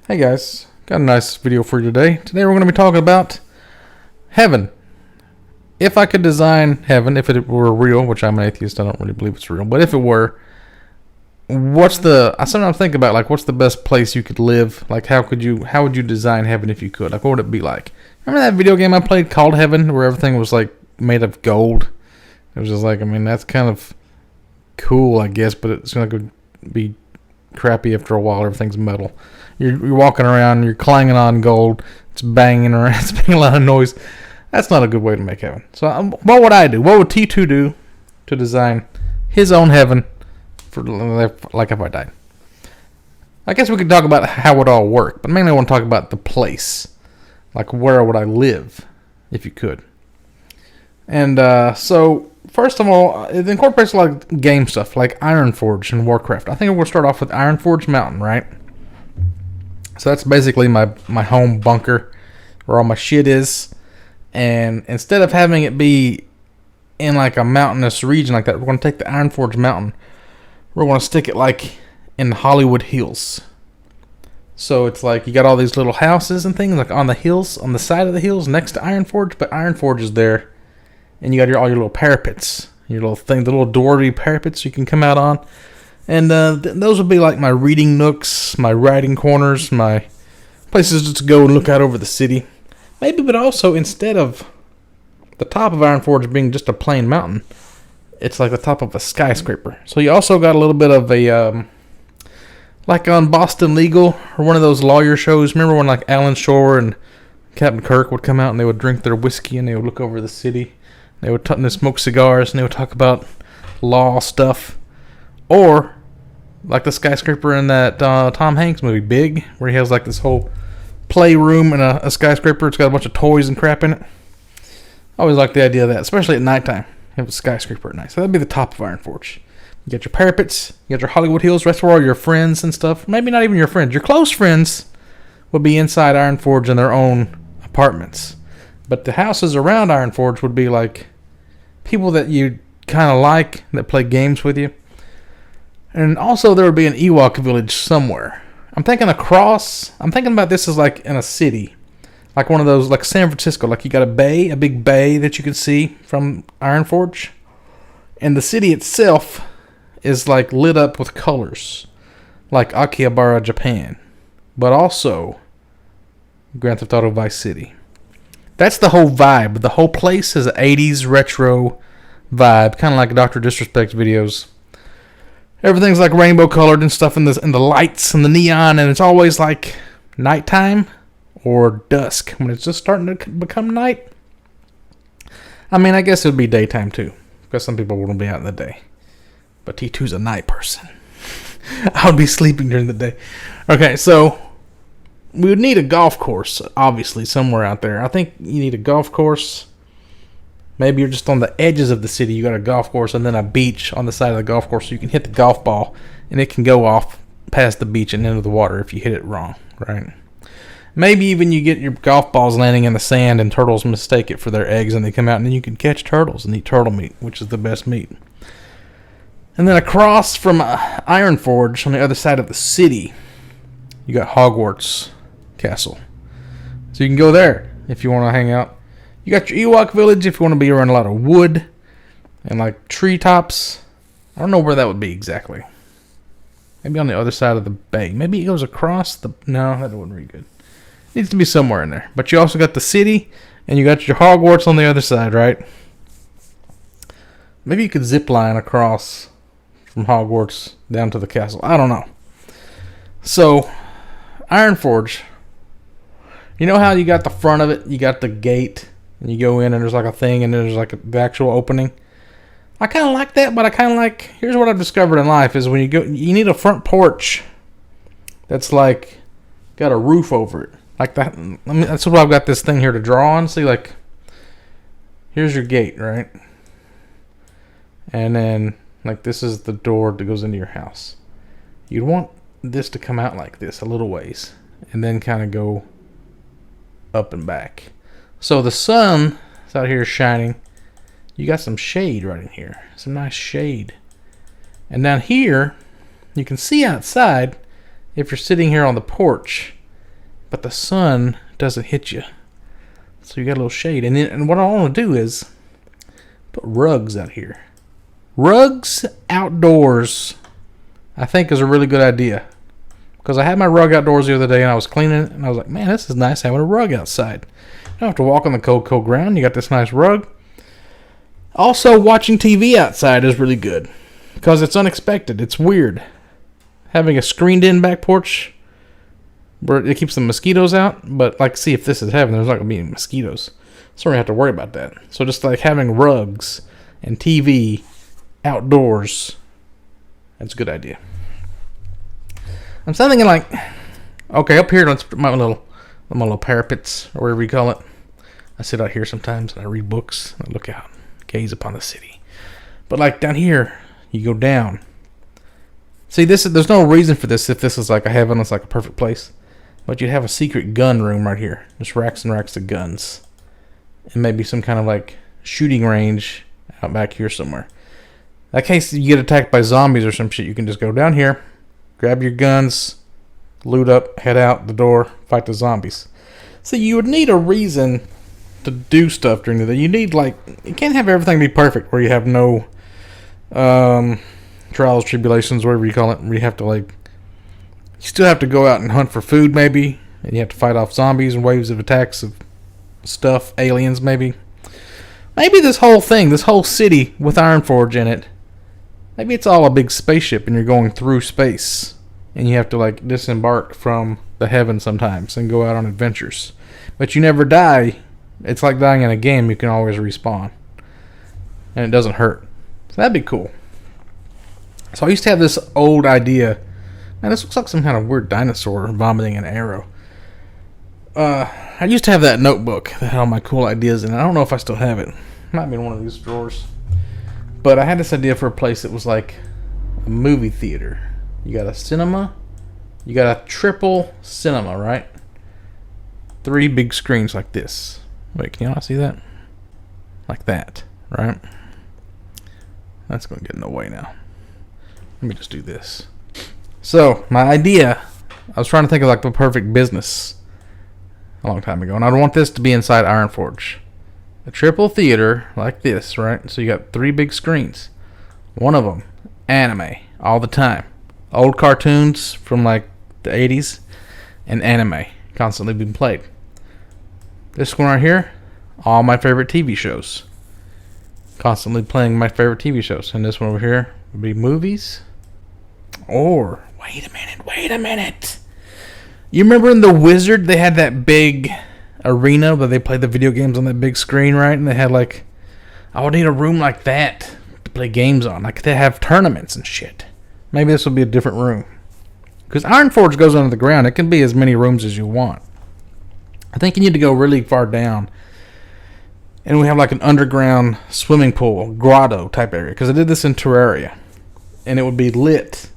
Hey guys, got a nice video for you today. Today we're going to be talking about heaven. If I could design heaven, if it were real, which I'm an atheist, I don't really believe it's real, but if it were, I sometimes think about like what's the best place you could live? Like how would you design heaven if you could? Like what would it be like? Remember that video game I played called Heaven where everything was like made of gold? It was just like, I mean, that's kind of cool, I guess, but it's going to be crappy after a while. Everything's metal. You're walking around, you're clanging on gold, it's banging around, it's making a lot of noise. That's not a good way to make heaven. So what would I do? What would T2 do to design his own heaven for like if I died? I guess we could talk about how it would all work, but mainly I want to talk about the place. Like where would I live if you could? And so first of all, it incorporates a lot of game stuff like Ironforge and Warcraft. I think we're going to start off with Ironforge Mountain, right? So that's basically my home bunker where all my shit is. And instead of having it be in like a mountainous region like that, we're going to take the Ironforge Mountain. We're going to stick it like in the Hollywood Hills. So it's like you got all these little houses and things like on the hills, on the side of the hills next to Ironforge, but Ironforge is there. And you got all your little parapets, your little thing, the little doorway parapets you can come out on. And those would be like my reading nooks, my writing corners, my places just to go and look out over the city. Maybe, but also instead of the top of Ironforge being just a plain mountain, it's like the top of a skyscraper. So you also got a little bit of a, like on Boston Legal or one of those lawyer shows. Remember when like Alan Shore and Captain Kirk would come out and they would drink their whiskey and they would look over the city. They would smoke cigars and they would talk about law stuff. Or like the skyscraper in that Tom Hanks movie, Big, where he has like this whole playroom in a skyscraper. It's got a bunch of toys and crap in it. I always like the idea of that, especially at nighttime. You have a skyscraper at night. So that'd be the top of Ironforge. You got your parapets, you got your Hollywood Hills, that's where all your friends and stuff, maybe not even your friends, your close friends would be inside Ironforge in their own apartments. But the houses around Ironforge would be like people that you kind of like, that play games with you. And also there would be an Ewok village somewhere. I'm thinking about this as like in a city. Like one of those, like San Francisco. Like you got a big bay that you can see from Ironforge. And the city itself is like lit up with colors. Like Akihabara, Japan. But also Grand Theft Auto Vice City. That's the whole vibe. The whole place is an 80s retro vibe. Kind of like Dr. Disrespect videos. Everything's like rainbow colored and stuff in the lights and the neon, and it's always like nighttime or dusk when it's just starting to become night. I mean, I guess it would be daytime too, because some people wouldn't be out in the day. But T2's a night person. I would be sleeping during the day. Okay, so we would need a golf course, obviously, somewhere out there. I think you need a golf course. Maybe you're just on the edges of the city. You got a golf course and then a beach on the side of the golf course, so you can hit the golf ball and it can go off past the beach and into the water if you hit it wrong, right? Maybe even you get your golf balls landing in the sand and turtles mistake it for their eggs and they come out and then you can catch turtles and eat turtle meat, which is the best meat. And then across from Ironforge on the other side of the city, you got Hogwarts Castle. So you can go there if you want to hang out. You got your Ewok village if you want to be around a lot of wood and like treetops. I don't know where that would be exactly. Maybe on the other side of the bay. Maybe it goes across the... No, that wouldn't be good. It needs to be somewhere in there. But you also got the city and you got your Hogwarts on the other side, right? Maybe you could zip line across from Hogwarts down to the castle. I don't know. So, Ironforge. You know how you got the front of it? You got the gate. And you go in and there's like a thing and there's like the actual opening. I kind of like that, but I kind of like... Here's what I've discovered in life is when you go... You need a front porch that's like got a roof over it. Like that. That's what I've got this thing here to draw on. See, like... Here's your gate, right? And then like this is the door that goes into your house. You'd want this to come out like this a little ways. And then kind of go up and back. So the sun is out here shining. You got some shade right in here. Some nice shade. And down here, you can see outside if you're sitting here on the porch. but the sun doesn't hit you. So you got a little shade. And what I want to do is put rugs out here. Rugs outdoors, I think, is a really good idea. Because I had my rug outdoors the other day and I was cleaning it and I was like, man, this is nice having a rug outside. You don't have to walk on the cold, cold ground. You got this nice rug. Also, watching TV outside is really good. Because it's unexpected. It's weird. Having a screened-in back porch where it keeps the mosquitoes out. But, like, see, if this is heaven, there's not going to be any mosquitoes. So we don't have to worry about that. So just, like, having rugs and TV outdoors, that's a good idea. I'm still thinking, like, okay, up here, let's put my little parapets, or whatever you call it. I sit out here sometimes, and I read books, and I look out, gaze upon the city. But, like, down here, you go down. See, there's no reason for this if this is like a heaven, it's like a perfect place. But you'd have a secret gun room right here. Just racks and racks of guns. And maybe some kind of, like, shooting range out back here somewhere. In case you get attacked by zombies or some shit, you can just go down here, grab your guns, loot up, head out the door, fight the zombies. So you would need a reason to do stuff during the day. You need, like, you can't have everything be perfect where you have no trials, tribulations, whatever you call it, where you have to, like, you still have to go out and hunt for food maybe, and you have to fight off zombies and waves of attacks of stuff, aliens maybe. Maybe this whole thing, this whole city with Ironforge in it, maybe it's all a big spaceship and you're going through space. And you have to, like, disembark from the heaven sometimes and go out on adventures. But you never die. It's like dying in a game. You can always respawn. And it doesn't hurt. So that'd be cool. So I used to have this old idea. Man, this looks like some kind of weird dinosaur vomiting an arrow. I used to have that notebook that had all my cool ideas in it. I don't know if I still have it. It might be in one of these drawers. But I had this idea for a place that was like a movie theater. You got a cinema. You got a triple cinema, right? 3 big screens like this. Wait, can y'all see that? Like that, right? That's going to get in the way now. Let me just do this. So, my idea, I was trying to think of like the perfect business a long time ago. And I don't want this to be inside Ironforge. A triple theater like this, right? So you got 3 big screens. One of them, anime, all the time. Old cartoons from like the 80s and anime constantly being played. This one right here, all my favorite TV shows. Constantly playing my favorite TV shows. And this one over here would be movies. Or, wait a minute. You remember in The Wizard, they had that big arena where they played the video games on that big screen, right? And they had like, I would need a room like that to play games on. Like they have tournaments and shit. Maybe this will be a different room. Because Ironforge goes under the ground. It can be as many rooms as you want. I think you need to go really far down. And we have like an underground swimming pool, grotto type area. Because I did this in Terraria. And it would be lit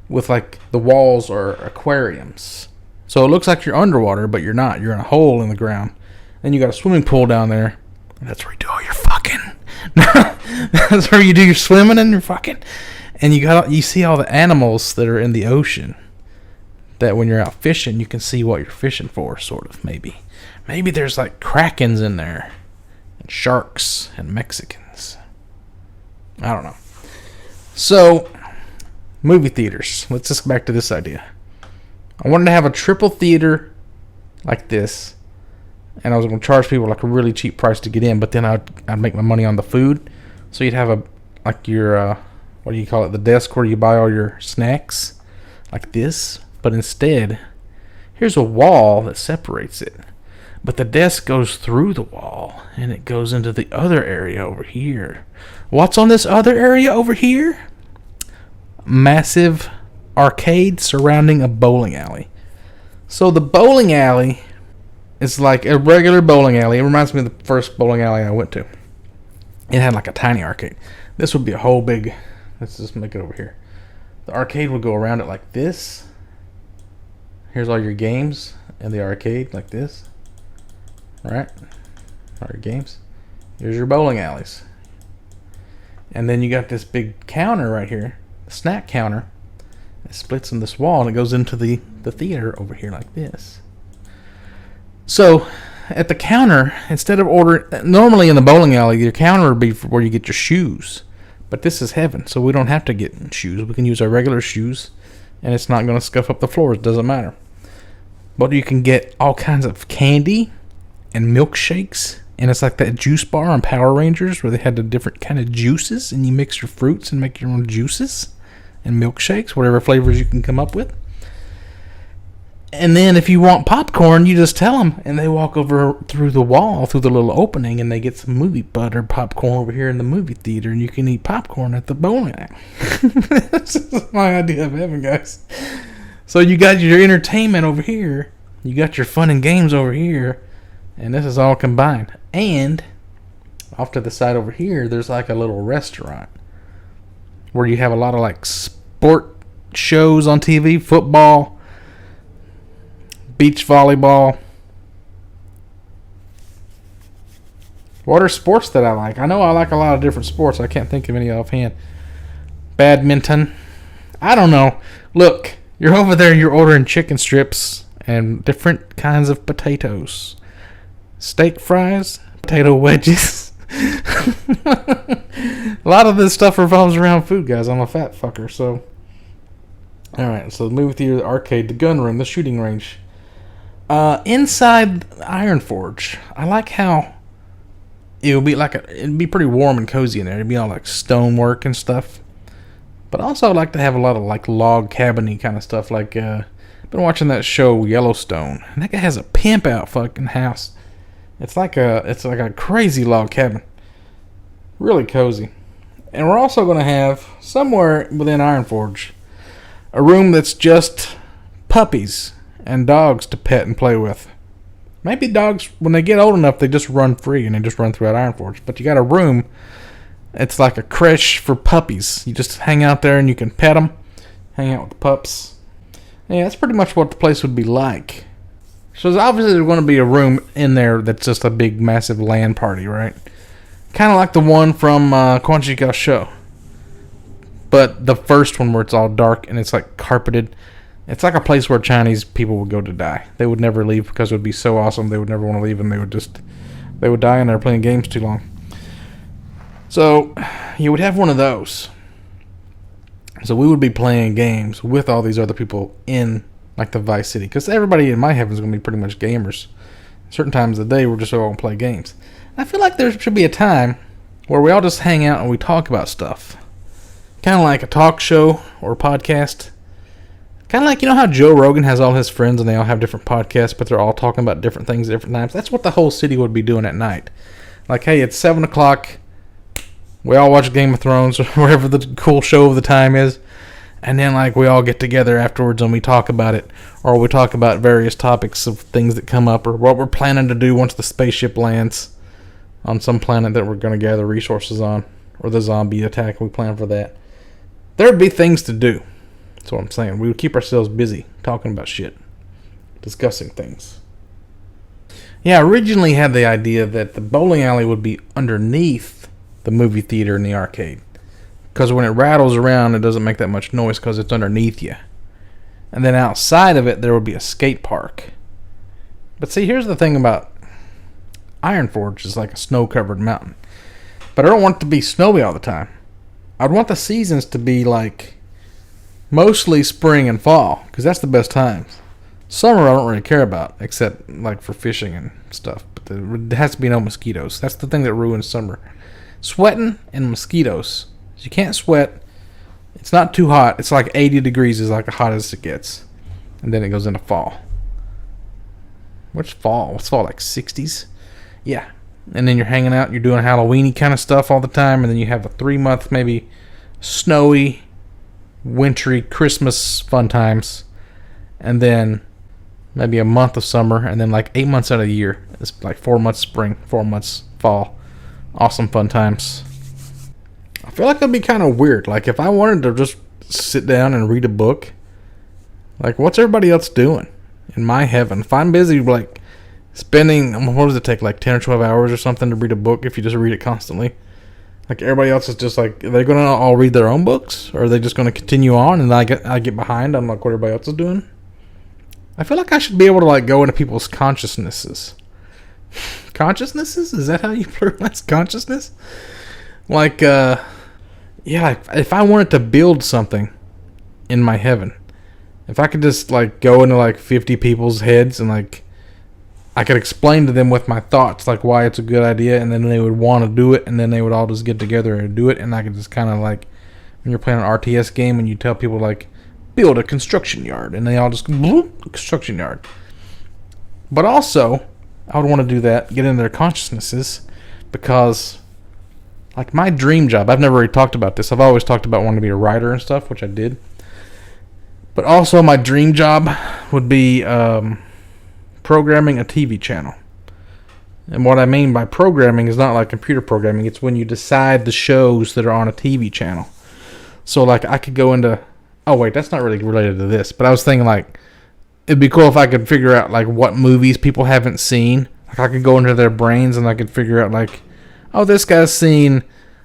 with like the walls are aquariums. So it looks like you're underwater, but you're not. You're in a hole in the ground. Then you got a swimming pool down there. And that's where you do all your fucking. That's where you do your swimming and your fucking. And you see all the animals that are in the ocean. That when you're out fishing, you can see what you're fishing for, sort of, maybe. Maybe there's like krakens in there. And sharks and Mexicans. I don't know. So, movie theaters. Let's just go back to this idea. I wanted to have a triple theater like this. And I was going to charge people like a really cheap price to get in. But then I'd make my money on the food. So you'd have your, what do you call it? The desk where you buy all your snacks. Like this. But instead, here's a wall that separates it. But the desk goes through the wall. And it goes into the other area over here. What's on this other area over here? Massive arcade surrounding a bowling alley. So the bowling alley is like a regular bowling alley. It reminds me of the first bowling alley I went to. It had like a tiny arcade. This would be a whole big... Let's just make it over here. The arcade would go around it like this. Here's all your games in the arcade like this. Right? All your games. Here's your bowling alleys. And then you got this big counter right here. The snack counter. It splits in this wall and it goes into the theater over here like this. So at the counter, instead of ordering, normally in the bowling alley, your counter would be for where you get your shoes. But this is heaven, so we don't have to get shoes. We can use our regular shoes, and it's not going to scuff up the floors. It doesn't matter. But you can get all kinds of candy and milkshakes, and it's like that juice bar on Power Rangers where they had the different kind of juices, and you mix your fruits and make your own juices and milkshakes, whatever flavors you can come up with. And then if you want popcorn, you just tell them, and they walk over through the wall, through the little opening, and they get some movie butter popcorn over here in the movie theater, and you can eat popcorn at the bowling alley. This is my idea of heaven, guys. So you got your entertainment over here, you got your fun and games over here, and this is all combined. And off to the side over here, there's like a little restaurant where you have a lot of like sport shows on TV, football, beach volleyball. What are sports that I like? I know I like a lot of different sports. I can't think of any offhand. Badminton. I don't know. Look, you're over there, you're ordering chicken strips and different kinds of potatoes. Steak fries, potato wedges. A lot of this stuff revolves around food, guys. I'm a fat fucker, so. Alright, so the movie theater, the arcade, the gun room, the shooting range. Inside Iron Forge, I like how it would be it'd be pretty warm and cozy in there. It'd be all like stonework and stuff. But also, I like to have a lot of like log cabin-y kind of stuff. Like, I've been watching that show Yellowstone, and that guy has a pimp out fucking house. It's like a crazy log cabin, really cozy. And we're also going to have somewhere within Iron Forge a room that's just puppies and dogs to pet and play with. Maybe dogs, when they get old enough, they just run free and they just run throughout Iron Forge. But you got a room, it's like a creche for puppies. You just hang out there and you can pet them, hang out with the pups. Yeah, that's pretty much what the place would be like. So obviously there's going to be a room in there that's just a big, massive LAN party, right? Kind of like the one from Quanjiga Show. But the first one where it's all dark and it's like carpeted. It's like a place where Chinese people would go to die. They would never leave because it would be so awesome. They would never want to leave, and they would die, and they're playing games too long. So you would have one of those. So we would be playing games with all these other people in like the Vice City, because everybody in my heaven is going to be pretty much gamers. Certain times of the day, we're just all going to play games. I feel like there should be a time where we all just hang out and we talk about stuff. Kind of like a talk show or a podcast. Kind of like, you know how Joe Rogan has all his friends and they all have different podcasts, but they're all talking about different things at different times? That's what the whole city would be doing at night. Like, hey, it's 7 o'clock. We all watch Game of Thrones or whatever the cool show of the time is. And then, like, we all get together afterwards and we talk about it. Or we talk about various topics of things that come up or what we're planning to do once the spaceship lands on some planet that we're going to gather resources on. Or the zombie attack, we plan for that. There would be things to do. That's what I'm saying. We would keep ourselves busy talking about shit. Discussing things. Yeah, I originally had the idea that the bowling alley would be underneath the movie theater and the arcade. Because when it rattles around, it doesn't make that much noise because it's underneath you. And then outside of it, there would be a skate park. But see, here's the thing about Iron Forge. It's like a snow-covered mountain. But I don't want it to be snowy all the time. I'd want the seasons to be like mostly spring and fall, because that's the best times. Summer I don't really care about, except like for fishing and stuff. But there has to be no mosquitoes. That's the thing that ruins summer. Sweating and mosquitoes. You can't sweat. It's not too hot. It's like 80 degrees is like the hottest it gets. And then it goes into fall. What's fall? What's fall, like 60s? Yeah. And then you're hanging out, you're doing Halloween-y kind of stuff all the time, and then you have a 3-month, maybe snowy, wintry Christmas fun times, and then maybe a month of summer, and then like 8 months out of the year. It's like 4 months spring, 4 months fall. Awesome fun times. I feel like it'd be kind of weird. Like if I wanted to just sit down and read a book, like what's everybody else doing in my heaven? If I'm busy like spending, what does it take, like 10 or 12 hours or something to read a book if you just read it constantly? Like everybody else is just like, are they going to all read their own books? Or are they just going to continue on and I get behind on like what everybody else is doing? I feel like I should be able to like go into people's consciousnesses. Consciousnesses? Is that how you pluralize consciousness? Like, yeah, like if I wanted to build something in my heaven, if I could just like go into like 50 people's heads and like I could explain to them with my thoughts like why it's a good idea, and then they would want to do it, and then they would all just get together and do it, and I could just kind of like when you're playing an RTS game and you tell people like build a construction yard, and they all just construction yard. But also I would want to do that, get into their consciousnesses, because like my dream job, I've never really talked about this. I've always talked about wanting to be a writer and stuff, which I did. But also my dream job would be programming a TV channel. And what I mean by programming is not like computer programming. It's when you decide the shows that are on a TV channel. So like I could go into... Oh wait, that's not really related to this. But I was thinking like it'd be cool if I could figure out like what movies people haven't seen. Like I could go into their brains and I could figure out like, oh, this guy's seen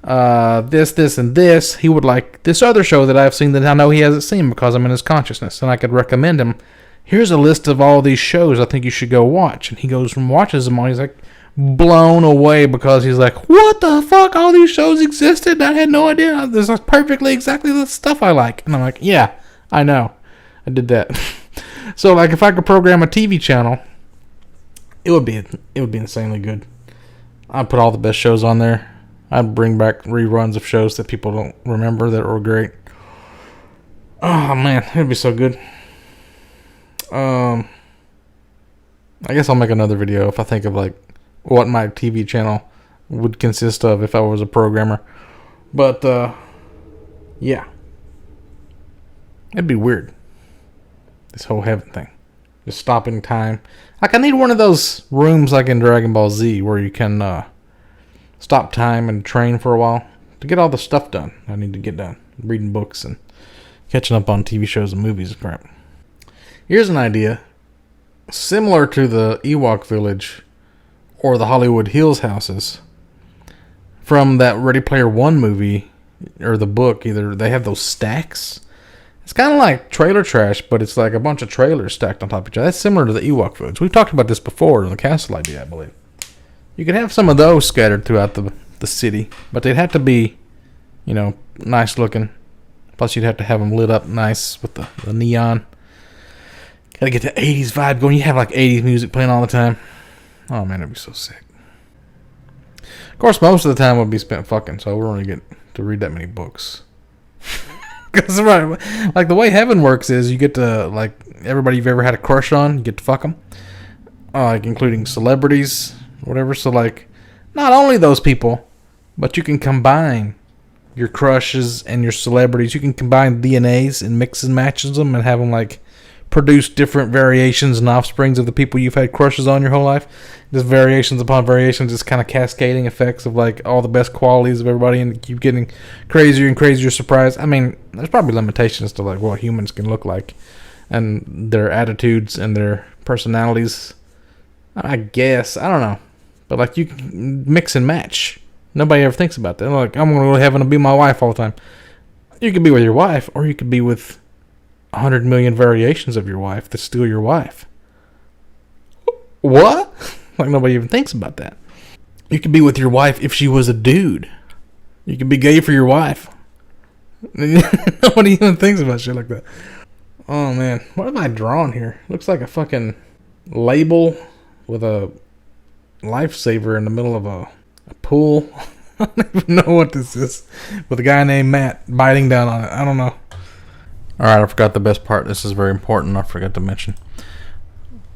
this, and this. He would like this other show that I've seen that I know he hasn't seen because I'm in his consciousness. And I could recommend him, here's a list of all these shows I think you should go watch. And he goes and watches them all. He's like blown away because he's like, what the fuck? All these shows existed? I had no idea. This is perfectly exactly the stuff I like. And I'm like, yeah, I know. I did that. So like if I could program a TV channel, it would be insanely good. I'd put all the best shows on there. I'd bring back reruns of shows that people don't remember that were great. Oh man, it'd be so good. I guess I'll make another video if I think of like what my TV channel would consist of if I was a programmer. But yeah, it'd be weird, this whole heaven thing, just stopping time. Like I need one of those rooms like in Dragon Ball Z where you can stop time and train for a while to get all the stuff done I need to get done, reading books and catching up on TV shows and movies and crap. Here's an idea similar to the Ewok Village or the Hollywood Hills houses from that Ready Player One movie or the book. Either they have those stacks. It's kind of like trailer trash, but it's like a bunch of trailers stacked on top of each other. That's similar to the Ewok Village. We've talked about this before in the castle idea, I believe. You could have some of those scattered throughout the city, but they'd have to be, nice looking. Plus, you'd have to have them lit up nice with the neon. Gotta get the 80s vibe going. You have like 80s music playing all the time. Oh man, it'd be so sick. Of course, most of the time would be spent fucking, so we don't really get to read that many books. Because like the way heaven works is you get to like everybody you've ever had a crush on, you get to fuck them, like including celebrities, whatever. So like, not only those people, but you can combine your crushes and your celebrities. You can combine DNAs and mix and matches them and have them like produce different variations and offsprings of the people you've had crushes on your whole life. Just variations upon variations, just kind of cascading effects of like all the best qualities of everybody, and keep getting crazier and crazier surprise. I mean, there's probably limitations to like what humans can look like and their attitudes and their personalities, I guess. I don't know. But like you can mix and match. Nobody ever thinks about that. They're like, I'm going to go to heaven and be my wife all the time. You could be with your wife, or you could be with 100 million variations of your wife that's still your wife. What? Like nobody even thinks about that. You could be with your wife if she was a dude. You could be gay for your wife. Nobody even thinks about shit like that. Oh man, what have I drawn here? Looks like a fucking label with a lifesaver in the middle of a pool. I don't even know what this is. With a guy named Matt biting down on it. I don't know. Alright, I forgot the best part. This is very important. I forgot to mention.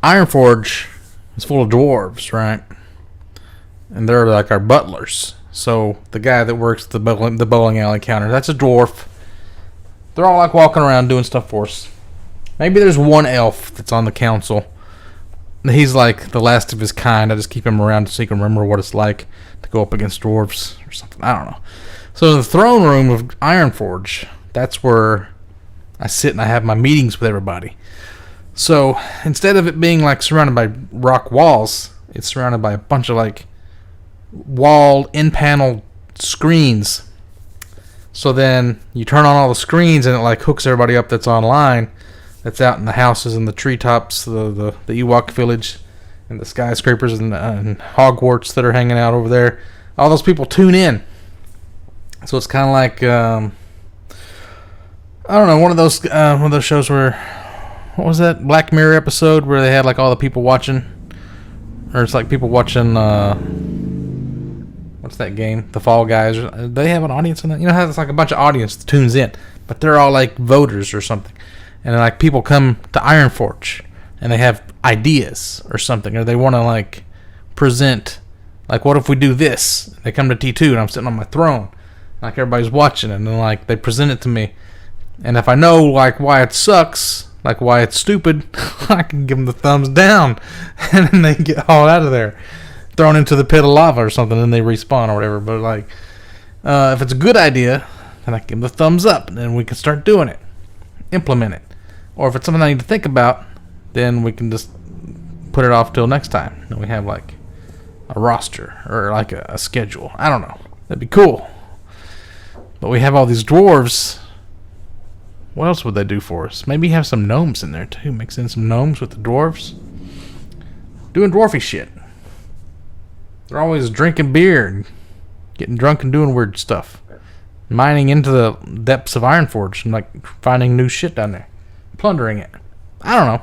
Ironforge is full of dwarves, right? And they're like our butlers. So the guy that works the bowling alley counter, that's a dwarf. They're all like walking around doing stuff for us. Maybe there's one elf that's on the council. He's like the last of his kind. I just keep him around so he can remember what it's like to go up against dwarves or something. I don't know. So the throne room of Ironforge, that's where I sit and I have my meetings with everybody. So instead of it being like surrounded by rock walls, it's surrounded by a bunch of like walled in-panel screens. So then you turn on all the screens and it like hooks everybody up that's online that's out in the houses and the treetops, the Ewok village, and the skyscrapers and Hogwarts that are hanging out over there. All those people tune in. So it's kind of like I don't know, one of those shows where, what was that Black Mirror episode where they had like all the people watching, or it's like people watching what's that game, the Fall Guys? They have an audience in that. You know how it's like a bunch of audience that tunes in, but they're all like voters or something, and then, like, people come to Ironforge and they have ideas or something, or they want to like present, like, what if we do this? They come to T2 and I'm sitting on my throne, like everybody's watching it, and then like they present it to me, and if I know like why it sucks, like why it's stupid, I can give them the thumbs down, and then they get hauled out of there, thrown into the pit of lava or something, and they respawn or whatever. But like, if it's a good idea, then I give them the thumbs up, and then we can start doing it, implement it. Or if it's something I need to think about, then we can just put it off till next time. Then we have like a roster or like a schedule. I don't know. That'd be cool. But we have all these dwarves. What else would they do for us? Maybe have some gnomes in there too. Mix in some gnomes with the dwarves. Doing dwarfy shit. They're always drinking beer and getting drunk and doing weird stuff. Mining into the depths of Ironforge and like finding new shit down there. Plundering it. I don't know.